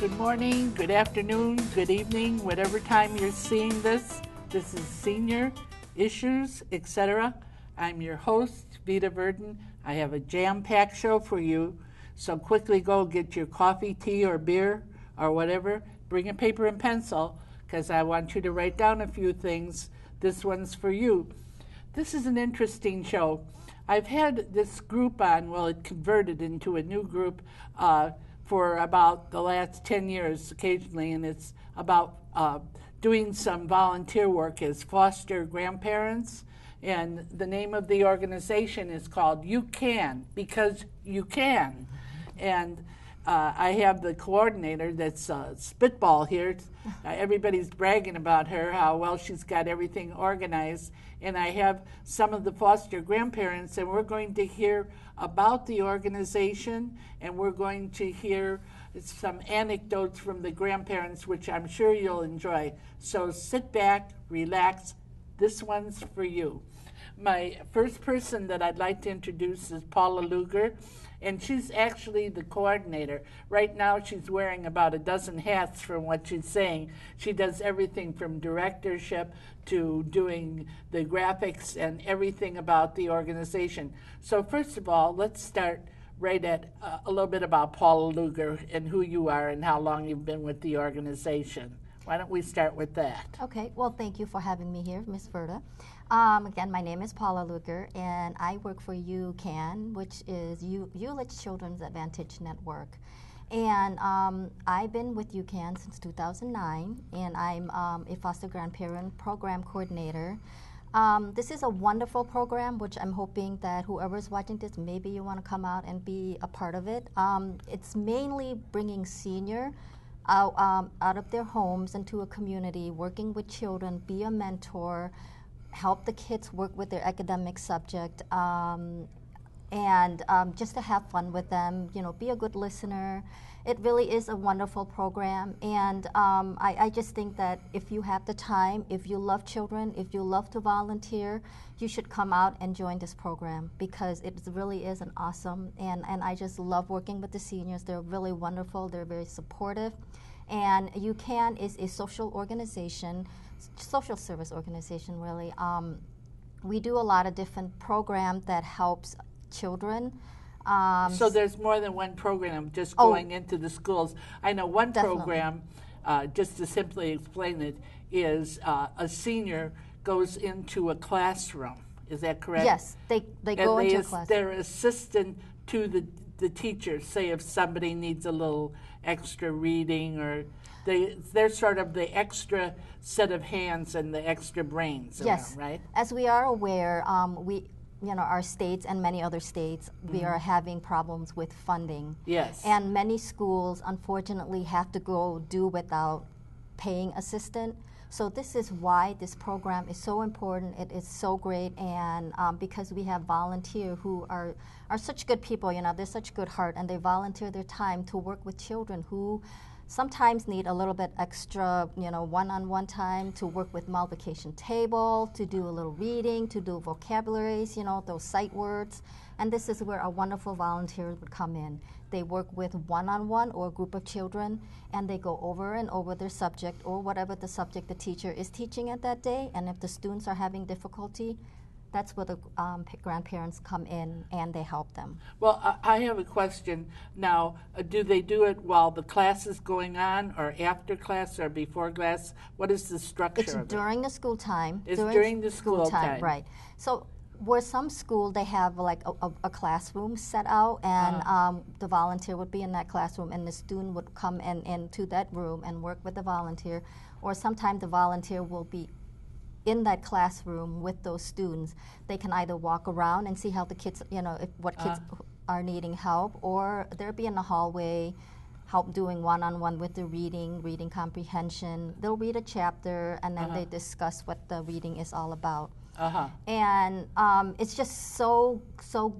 Good morning, good afternoon, good evening, whatever time you're seeing this. This is Senior Issues, etc. I'm your host, Vita Verdon. I have a jam-packed show for you, so quickly go get your coffee, tea, or beer, or whatever. Bring a paper and pencil, because I want you to write down a few things. This one's for you. This is an interesting show. I've had this group on, well, it converted into a new group for about the last 10 years occasionally, and it's about doing some volunteer work as foster grandparents. And the name of the organization is called UCAN, because you can. And I have the coordinator that's spitball here. Everybody's bragging about her, how well she's got everything organized. And I have some of the foster grandparents, and we're going to hear about the organization, and we're going to hear some anecdotes from the grandparents, which I'm sure you'll enjoy. So sit back, relax. This one's for you. My first person that I'd like to introduce is Paula Luger, and she's actually the coordinator. Right now she's wearing about a dozen hats from what she's saying. She does everything from directorship to doing the graphics and everything about the organization. So first of all, let's start right at a little bit about Paula Luger and who you are and how long you've been with the organization. Why don't we start with that? Okay, well, thank you for having me here, Ms. Verda. Again, my name is Paula Luger, and I work for UCAN, which is ULICH Children's Advantage Network. And I've been with UCAN since 2009, and I'm a foster grandparent program coordinator. This is a wonderful program, which I'm hoping that whoever's watching this, maybe you want to come out and be a part of it. It's mainly bringing senior out of their homes into a community, working with children, be a mentor, help the kids work with their academic subject, and just to have fun with them, you know, be a good listener. It really is a wonderful program, and I just think that if you have the time, if you love children, if you love to volunteer, you should come out and join this program, because it really is an awesome, and I just love working with the seniors. They're really wonderful, they're very supportive, and UCAN is a social organization, social service organization really. We do a lot of different programs that helps children. So there's more than one program just going into the schools. I know one program, just to simply explain it, is a senior goes into a classroom. Is that correct? Yes, they go into a classroom. They're assistant to the teacher. Say if somebody needs a little extra reading, or they're sort of the extra set of hands and the extra brains around, right? As we are aware, our states and many other states, we are having problems with funding. Yes. And many schools, unfortunately, have to go do without paying assistant. So this is why this program is so important. It is so great, and because we have volunteers who are such good people, you know, they're such good heart, and they volunteer their time to work with children who sometimes need a little bit extra, you know, one-on-one time to work with multiplication table, to do a little reading, to do vocabularies, you know, those sight words. And this is where our wonderful volunteers would come in. They work with one-on-one or a group of children, and they go over and over their subject or whatever the subject the teacher is teaching at that day. And if the students are having difficulty, that's where the grandparents come in and they help them. Well, I have a question. Now, do they do it while the class is going on, or after class, or before class? What is the structure of it? It's during the school time. It's during the school time. Right. So where some school, they have like a classroom set out, and the volunteer would be in that classroom, and the student would come into that room and work with the volunteer. Or sometimes the volunteer will be in that classroom with those students. They can either walk around and see how the kids, you know, what kids are needing help, or they'll be in the hallway, help doing one-on-one with the reading comprehension. They'll read a chapter, and then they discuss what the reading is all about. And it's just so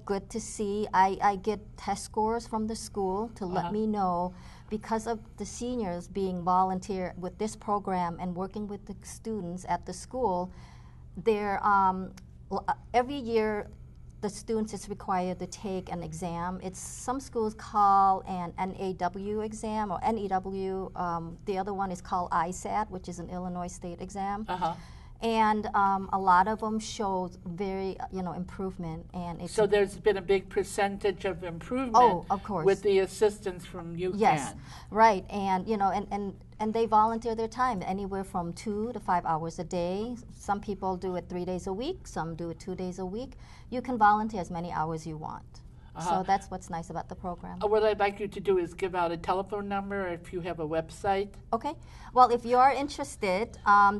good to see. I get test scores from the school to let me know, because of the seniors being volunteer with this program and working with the students at the school, they're every year the students is required to take an exam. It's some schools call an NAW exam or NEW. The other one is called ISAT, which is an Illinois State exam. And a lot of them show very, improvement. And it's so there's been a big percentage of improvement. Oh, of course. With the assistance from UCAN. Yes, right. And and they volunteer their time anywhere from 2 to 5 hours a day. Some people do it 3 days a week. Some do it 2 days a week. You can volunteer as many hours you want. So that's what's nice about the program. What I'd like you to do is give out a telephone number if you have a website. Okay. Well, if you are interested,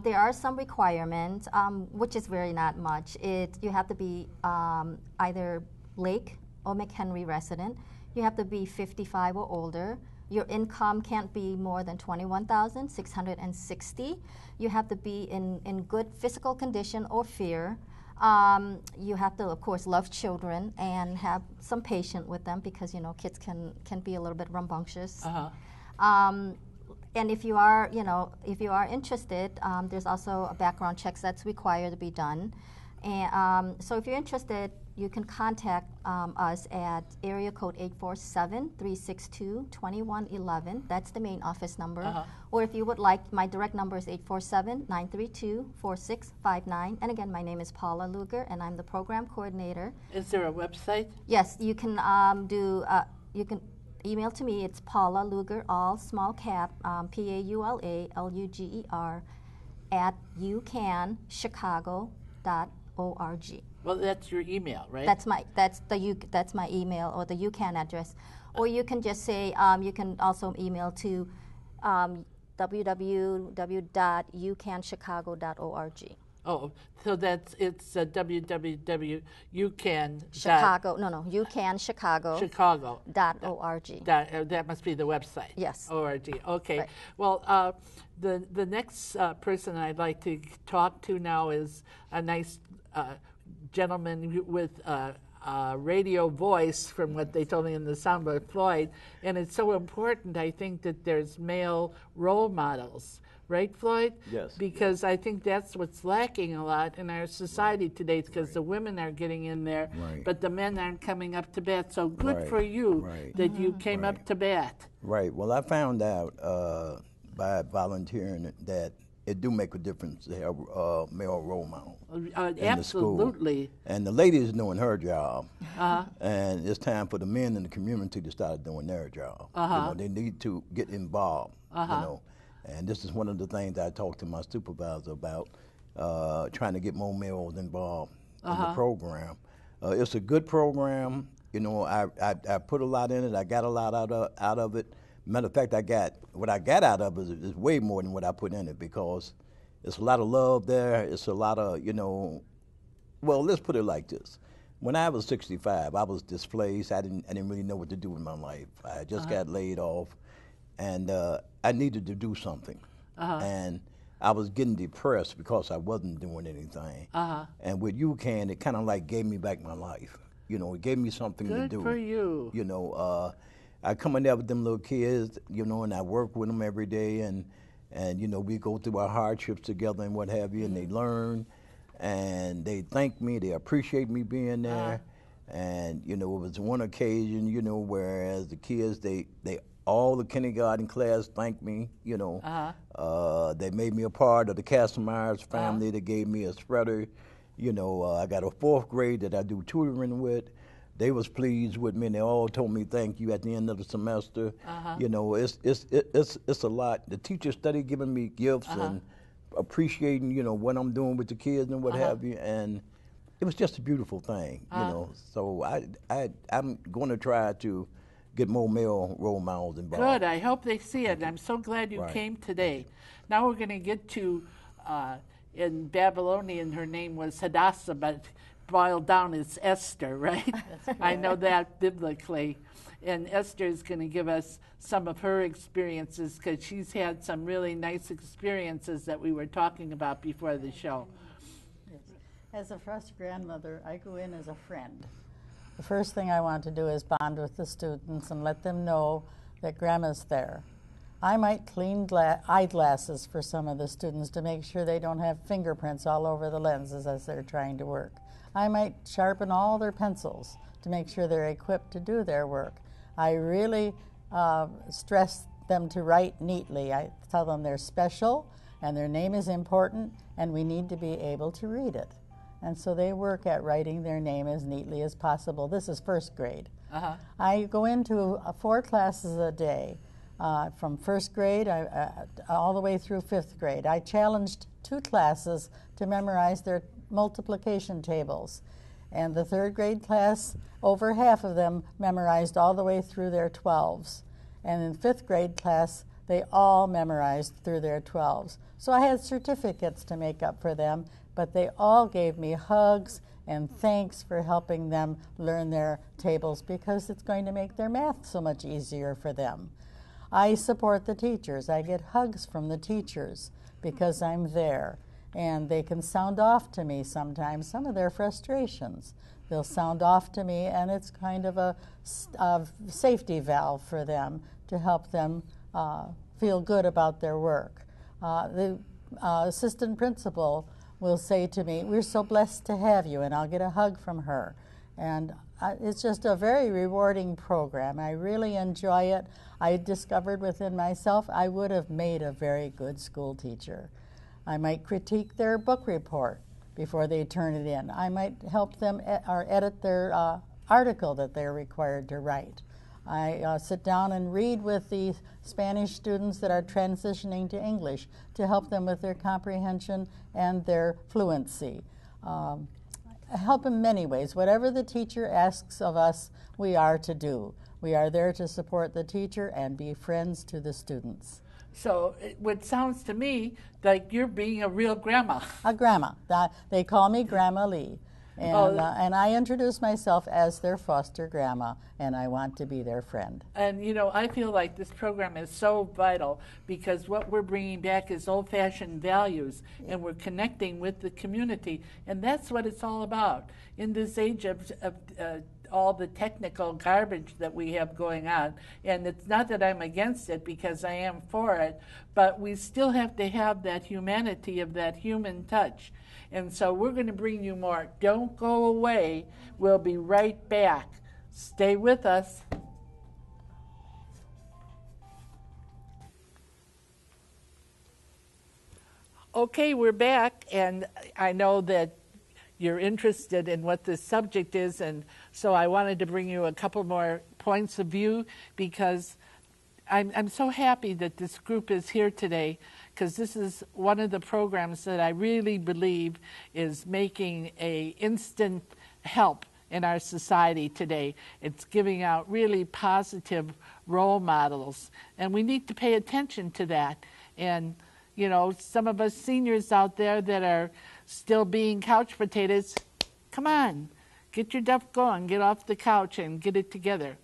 there are some requirements, which is very not much. You have to be either Lake or McHenry resident. You have to be 55 or older. Your income can't be more than $21,660. You have to be in good physical condition or fear. You have to, of course, love children and have some patience with them because kids can be a little bit rambunctious. And if you are interested, there's also a background checks that's required to be done. And so if you're interested, you can contact us at area code 847-362-2111. That's the main office number. Or if you would like, my direct number is 847-932-4659. And again, my name is Paula Luger, and I'm the program coordinator. Is there a website? Yes, you can you can email to me. It's Paula Luger, all small cap, PaulaLuger at UCANChicago.org. Well, that's your email, right? That's my email or the UCAN address, or you can just say you can also email to www.ucanchicago.org. Oh, so it's www.ucan. Chicago, UCANChicago. Chicago.org. That must be the website. Yes. ORG. Okay. Right. Well, the next person I'd like to talk to now is a nice gentleman with a radio voice, from what they told me in the soundboard, Floyd. And it's so important, I think, that there's male role models. Right, Floyd? Yes. Because I think that's what's lacking a lot in our society today, because the women are getting in there, but the men aren't coming up to bat. So good for you that you came up to bat. Right. Well, I found out by volunteering that it do make a difference to have male role model in the school. Absolutely. And the lady is doing her job, and it's time for the men in the community to start doing their job. They need to get involved. And this is one of the things I talked to my supervisor about, trying to get more males involved in the program. It's a good program. I put a lot in it. I got a lot out of it. Matter of fact, what I got out of it is way more than what I put in it, because it's a lot of love there. It's a lot of, well, let's put it like this. When I was 65, I was displaced. I didn't really know what to do with my life. I just got laid off, and I needed to do something. And I was getting depressed because I wasn't doing anything. And with UCAN, it kind of like gave me back my life. It gave me something to do. Good for you. I come in there with them little kids, and I work with them every day, and we go through our hardships together and what have you, and they learn, and they thank me, they appreciate me being there. And it was one occasion, whereas the kids, they all the kindergarten class thanked me. They made me a part of the Castlemeyers family. They gave me a spreader. I got a 4th grade that I do tutoring with. They was pleased with me, and they all told me thank you at the end of the semester. It's a lot. The teachers started giving me gifts and appreciating, what I'm doing with the kids and what have you, and it was just a beautiful thing, So I'm going to try to get more male role models involved. Good. I hope they see it. I'm so glad you came today. Now we're going to get to, in Babylonian, her name was Hadassah, but boiled down it's Esther, right? I know that biblically. And Esther is going to give us some of her experiences, because she's had some really nice experiences that we were talking about before the show. As a foster grandmother, I go in as a friend. The first thing I want to do is bond with the students and let them know that Grandma's there. I might clean eyeglasses for some of the students to make sure they don't have fingerprints all over the lenses as they're trying to work. I might sharpen all their pencils to make sure they're equipped to do their work. I really stress them to write neatly. I tell them they're special and their name is important and we need to be able to read it. And so they work at writing their name as neatly as possible. This is first grade. I go into 4 classes a day, from first grade all the way through 5th grade. I challenged 2 classes to memorize their multiplication tables. And the 3rd grade class, over half of them memorized all the way through their 12s. And in 5th grade class, they all memorized through their 12s. So I had certificates to make up for them, but they all gave me hugs and thanks for helping them learn their tables because it's going to make their math so much easier for them. I support the teachers. I get hugs from the teachers because I'm there. And they can sound off to me sometimes, some of their frustrations. They'll sound off to me, and it's kind of a safety valve for them to help them feel good about their work. The assistant principal will say to me, "We're so blessed to have you," and I'll get a hug from her. And it's just a very rewarding program. I really enjoy it. I discovered within myself I would have made a very good school teacher. I might critique their book report before they turn it in. I might help them or edit their article that they're required to write. I sit down and read with the Spanish students that are transitioning to English to help them with their comprehension and their fluency. Help in many ways. Whatever the teacher asks of us, we are to do. We are there to support the teacher and be friends to the students. So it sounds to me like you're being a real grandma. A grandma. They call me Grandma Lee. And I introduce myself as their foster grandma, and I want to be their friend. And, you know, I feel like this program is so vital because what we're bringing back is old-fashioned values, and we're connecting with the community, and that's what it's all about. In this age of all the technical garbage that we have going on, and it's not that I'm against it because I am for it, but we still have to have that humanity of that human touch. And so we're going to bring you more. Don't go away. We'll be right back. Stay with us. Okay, we're back, and I know that you're interested in what this subject is, and so I wanted to bring you a couple more points of view because I'm so happy that this group is here today because this is one of the programs that I really believe is making a instant help in our society today. It's giving out really positive role models, and we need to pay attention to that. And, you know, some of us seniors out there that are still being couch potatoes, come on, get your duff going, get off the couch and get it together.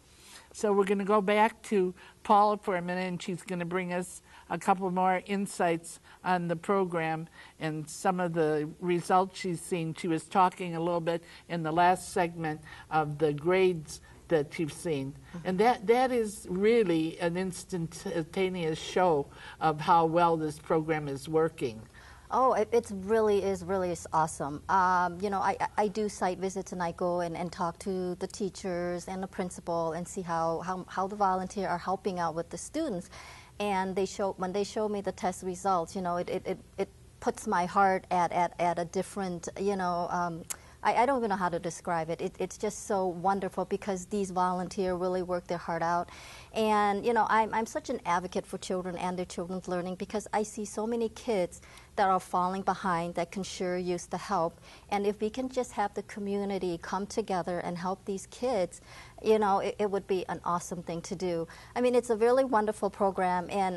So we're going to go back to Paula for a minute, and she's going to bring us a couple more insights on the program and some of the results she's seen. She was talking a little bit in the last segment of the grades that you've seen. And that is really an instantaneous show of how well this program is working. Oh, it really is awesome. You know, I do site visits, and I go and talk to the teachers and the principal and see how the volunteers are helping out with the students. And when they show me the test results, you know, it puts my heart at a different, you know, I don't even know how to describe it. It's just so wonderful because these volunteers really work their heart out. And, you know, I'm such an advocate for children and their children's learning because I see so many kids that are falling behind that can sure use the help. And if we can just have the community come together and help these kids, you know, it would be an awesome thing to do. I mean, it's a really wonderful program, and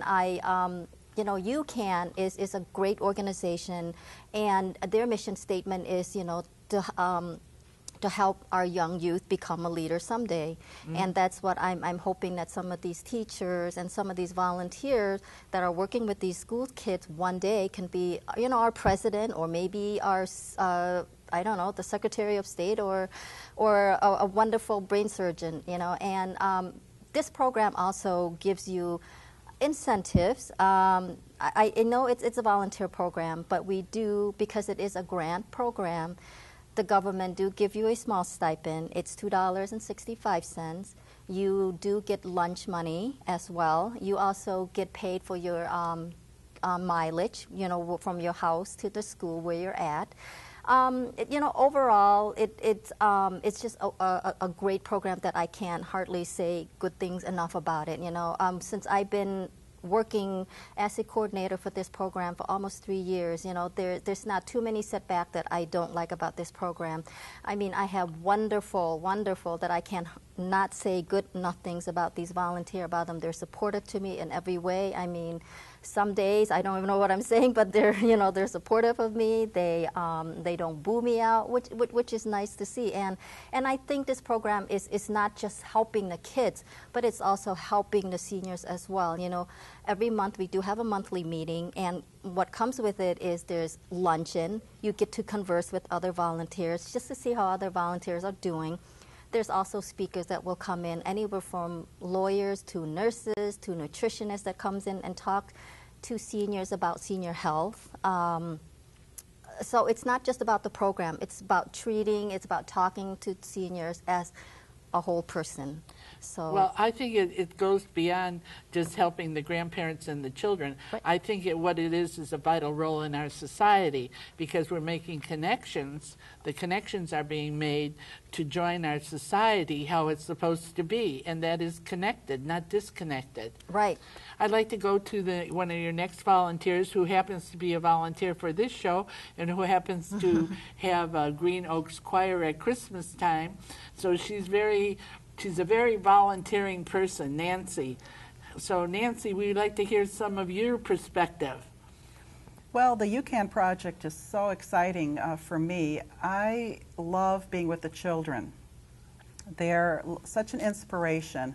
you know, UCAN is a great organization, and their mission statement is, you know, to help our young youth become a leader someday. And that's what I'm hoping that some of these teachers and some of these volunteers that are working with these school kids one day can be, you know, our president or maybe our, I don't know, the Secretary of State or a wonderful brain surgeon, you know. And this program also gives you incentives. I know it's a volunteer program, but we do, because it is a grant program, the government do give you a small stipend. It's $2.65. You do get lunch money as well. You also get paid for your mileage, you know, from your house to the school where you're at. You know, overall, it's just a great program that I can't hardly say good things enough about it. You know, since I've been working as a coordinator for this program for almost 3 years, you know, there's not too many setbacks that I don't like about this program. I mean, I have wonderful that I can not say good enough things about these volunteers, about them. They're supportive to me in every way. I mean, some days I don't even know what I'm saying, but they're, you know, they're supportive of me. They don't boo me out, which is nice to see. And I think this program is not just helping the kids, but it's also helping the seniors as well. You know, every month we do have a monthly meeting, and what comes with it is there's luncheon. You get to converse with other volunteers just to see how other volunteers are doing. There's also speakers that will come in, anywhere from lawyers to nurses to nutritionists that comes in and talk to seniors about senior health. So it's not just about the program. It's about treating, it's about talking to seniors as a whole person. So, well, I think it goes beyond just helping the grandparents and the children. Right. I think what it is a vital role in our society, because we're making connections. The connections are being made to join our society how it's supposed to be, and that is connected, not disconnected. right. I'd like to go to one of your next volunteers, who happens to be a volunteer for this show and who happens to have Green Oaks Choir at Christmas time. So she's a very volunteering person, Nancy. So Nancy, we'd like to hear some of your perspective. Well, the UCAN project is so exciting for me. I love being with the children. They're such an inspiration.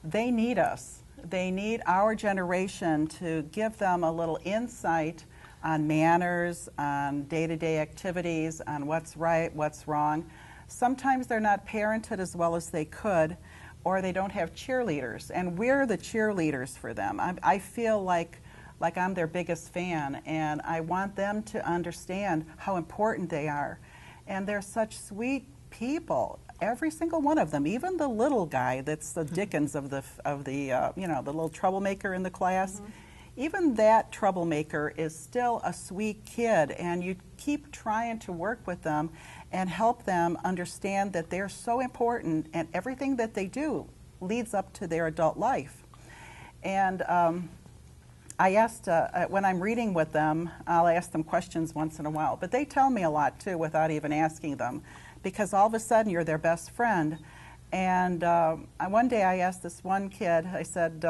They need us. They need our generation to give them a little insight on manners, on day-to-day activities, on what's right, what's wrong. Sometimes they're not parented as well as they could, or they don't have cheerleaders, and we're the cheerleaders for them. I feel like I'm their biggest fan, and I want them to understand how important they are. And they're such sweet people, every single one of them, even the little guy that's the Dickens of the you know, the little troublemaker in the class. Mm-hmm. Even that troublemaker is still a sweet kid, and you keep trying to work with them and help them understand that they're so important, and everything that they do leads up to their adult life. And I asked, when I'm reading with them, I'll ask them questions once in a while, but they tell me a lot too without even asking them, because all of a sudden you're their best friend. And one day I asked this one kid, I said,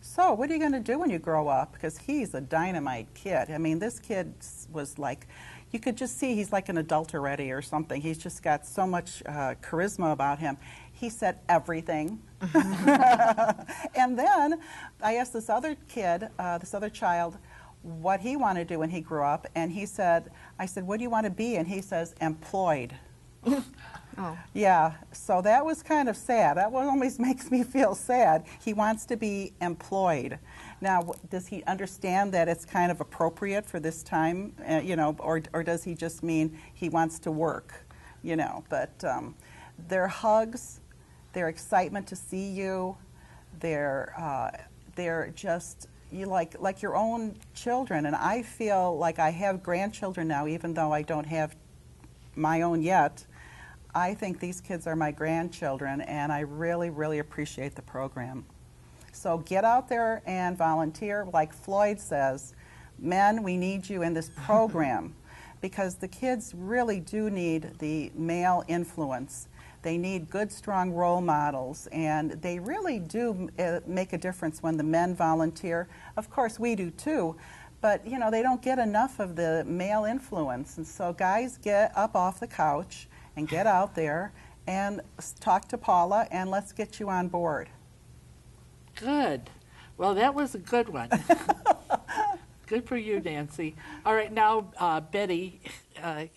so what are you going to do when you grow up? Because he's a dynamite kid. I mean, this kid was like, you could just see he's like an adult already or something. He's just got so much charisma about him. He said everything. And then I asked this other kid, this other child, what he wanted to do when he grew up. And he said, I said, what do you want to be? And he says, employed. Oh. Yeah, so that was kind of sad. That one always makes me feel sad. He wants to be employed. Now, does he understand that it's kind of appropriate for this time, you know, or does he just mean he wants to work, you know? But their hugs, their excitement to see you, they're just like your own children. And I feel like I have grandchildren now, even though I don't have my own yet. I think these kids are my grandchildren, and I really, really appreciate the program. So get out there and volunteer. Like Floyd says, men, we need you in this program, because the kids really do need the male influence. They need good, strong role models, and they really do make a difference when the men volunteer. Of course, we do too, but you know, they don't get enough of the male influence. And so guys, get up off the couch and get out there and talk to Paula, and let's get you on board. Good. Well, that was a good one. Good for you, Nancy. All right, now Betty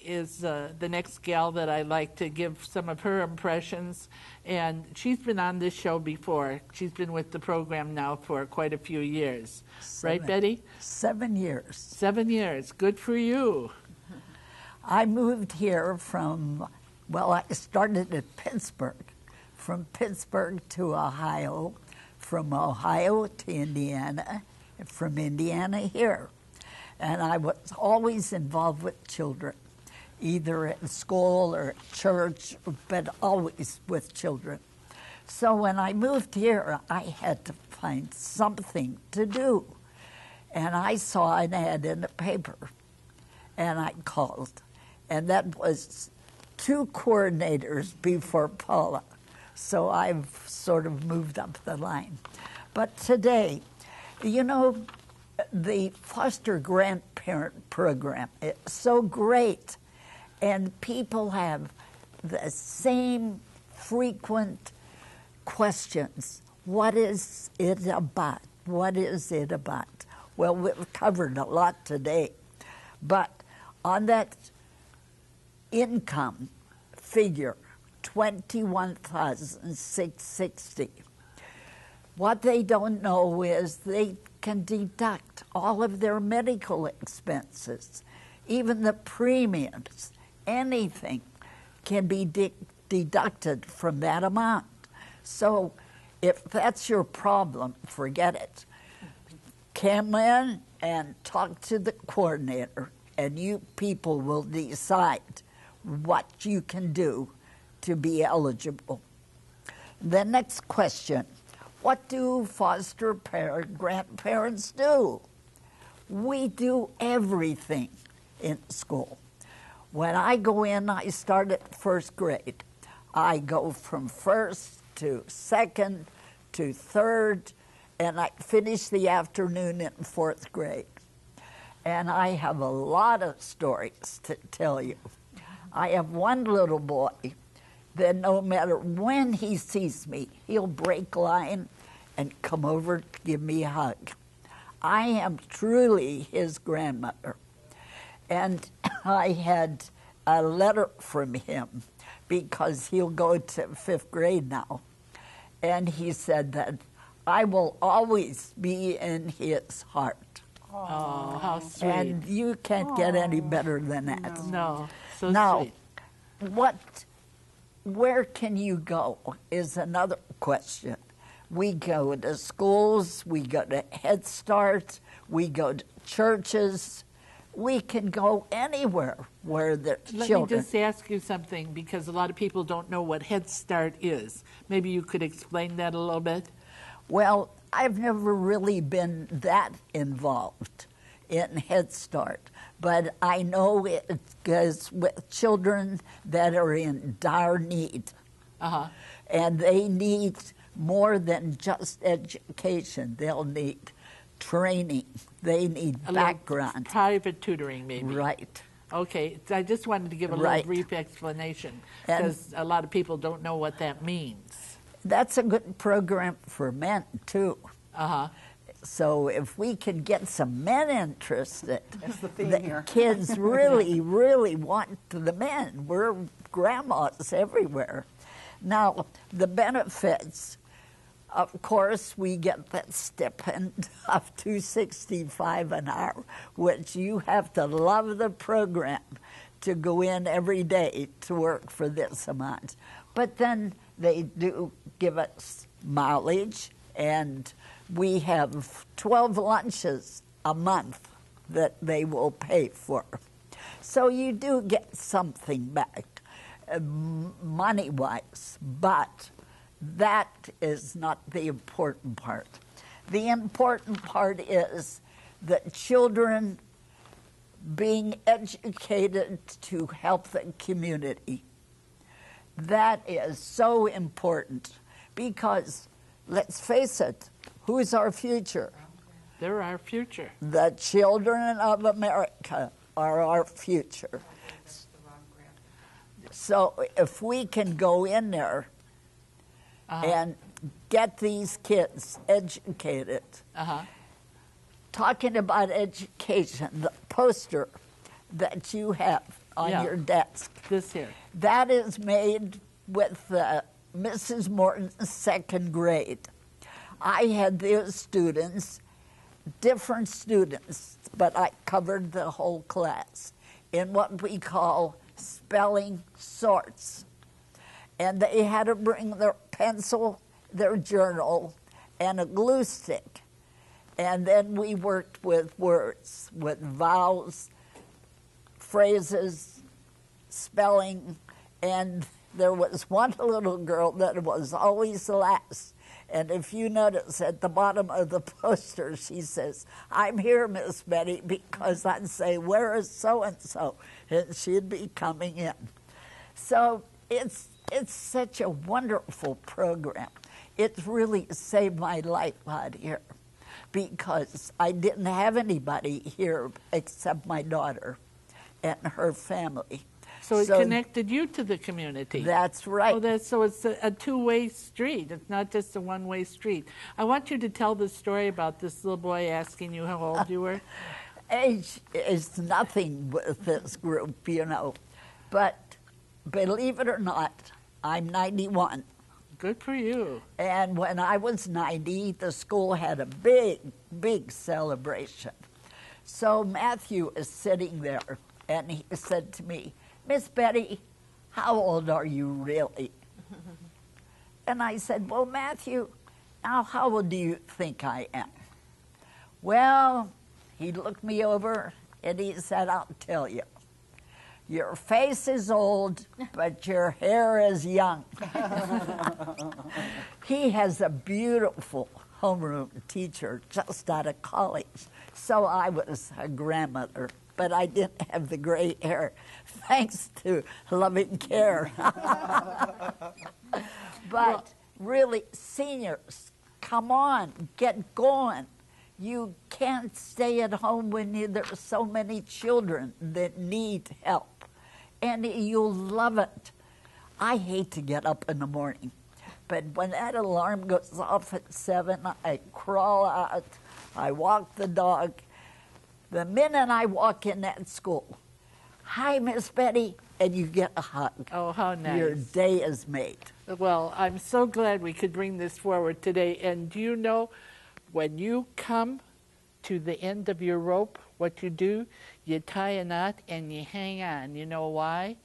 is the next gal that I'd like to give some of her impressions. And she's been on this show before. She's been with the program now for quite a few years. Right, Betty? 7 years. 7 years. Good for you. I moved here from, well, I started at Pittsburgh, from Pittsburgh to Ohio, from Ohio to Indiana, and from Indiana here. And I was always involved with children, either at school or at church, but always with children. So when I moved here, I had to find something to do. And I saw an ad in the paper, and I called. And that was 2 coordinators before Paula. So I've sort of moved up the line. But today, you know, the foster grandparent program is so great, and people have the same frequent questions. What is it about? What is it about? Well, we've covered a lot today, but on that income figure, $21,660, what they don't know is they can deduct all of their medical expenses, even the premiums, anything can be deducted from that amount. So if that's your problem, forget it. Come in and talk to the coordinator, and you people will decide what you can do to be eligible. The next question, what do foster grandparents do? We do everything in school. When I go in, I start at 1st grade. I go from 1st to 2nd to 3rd, and I finish the afternoon in 4th grade. And I have a lot of stories to tell you. I have one little boy that no matter when he sees me, he'll break line and come over to give me a hug. I am truly his grandmother. And I had a letter from him because he'll go to 5th grade now. And he said that I will always be in his heart. Oh, how sweet. And you can't get any better than that. No, so Now, sweet. where can you go is another question. We go to schools, we go to Head Start, we go to churches. We can go anywhere where there's children. Let me just ask you something, because a lot of people don't know what Head Start is. Maybe you could explain that a little bit? Well, I've never really been that involved in Head Start, but I know it goes with children that are in dire need. And they need more than just education. They'll need training. They need background. Private tutoring, maybe. Right. Okay, I just wanted to give a little brief explanation, because a lot of people don't know what that means. That's a good program for men, too. So if we can get some men interested, That's the theme here. kids really, really want the men. We're grandmas everywhere. Now, the benefits, of course, we get that stipend of $265 an hour, which you have to love the program to go in every day to work for this amount. But then they do give us mileage, and we have 12 lunches a month that they will pay for. So you do get something back, money-wise, but that is not the important part. The important part is that children being educated to help the community. That is so important because, let's face it, who's our future? They're our future. The children of America are our future. So if we can go in there and get these kids educated. Talking about education, the poster that you have on your desk. This here. That is made with Mrs. Morton's 2nd grade. I had those students, different students, but I covered the whole class. in what we call spelling sorts. And they had to bring their pencil, their journal, and a glue stick. And then we worked with words, with vowels, phrases, spelling, and there was one little girl that was always last. And if you notice at the bottom of the poster, she says, "I'm here, Miss Betty," because I'd say, "Where is so-and-so?" And she'd be coming in. So it's such a wonderful program. It's really saved my life out here because I didn't have anybody here except my daughter and her family. So it connected you to the community. That's right. So it's a two-way street. It's not just a one-way street. I want you to tell the story about this little boy asking you how old you were. Age is nothing with this group, you know. But believe it or not, I'm 91. Good for you. And when I was 90, the school had a big, big celebration. So Matthew is sitting there, and he said to me, "Miss Betty, how old are you really?" And I said, "Well, Matthew, now how old do you think I am?" Well, he looked me over, and he said, "I'll tell you. Your face is old, but your hair is young." He has a beautiful homeroom teacher just out of college. So I was a grandmother, but I didn't have the gray hair, thanks to loving care. But really, seniors, come on, get going. You can't stay at home when there's so many children that need help. And you'll love it. I hate to get up in the morning, but when that alarm goes off at 7, I crawl out, I walk the dog. The minute I walk in that school, "Hi, Miss Betty," and you get a hug. Oh, how nice. Your day is made. Well, I'm so glad we could bring this forward today. And do you know, when you come to the end of your rope, what you do, you tie a knot and you hang on. You know why?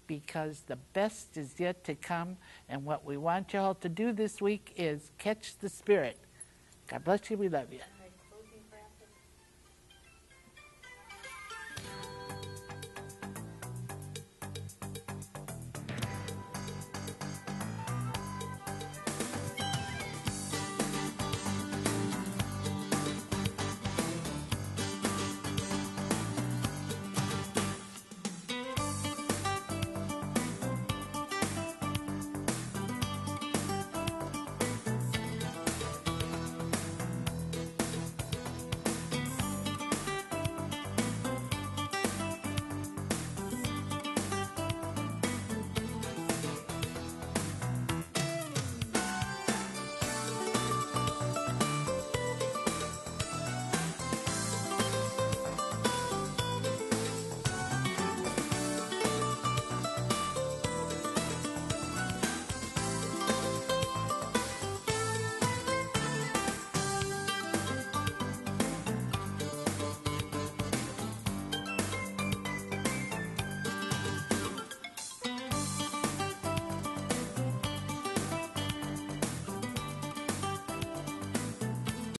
Because the best is yet to come. And what we want you all to do this week is catch the spirit. God bless you. We love you.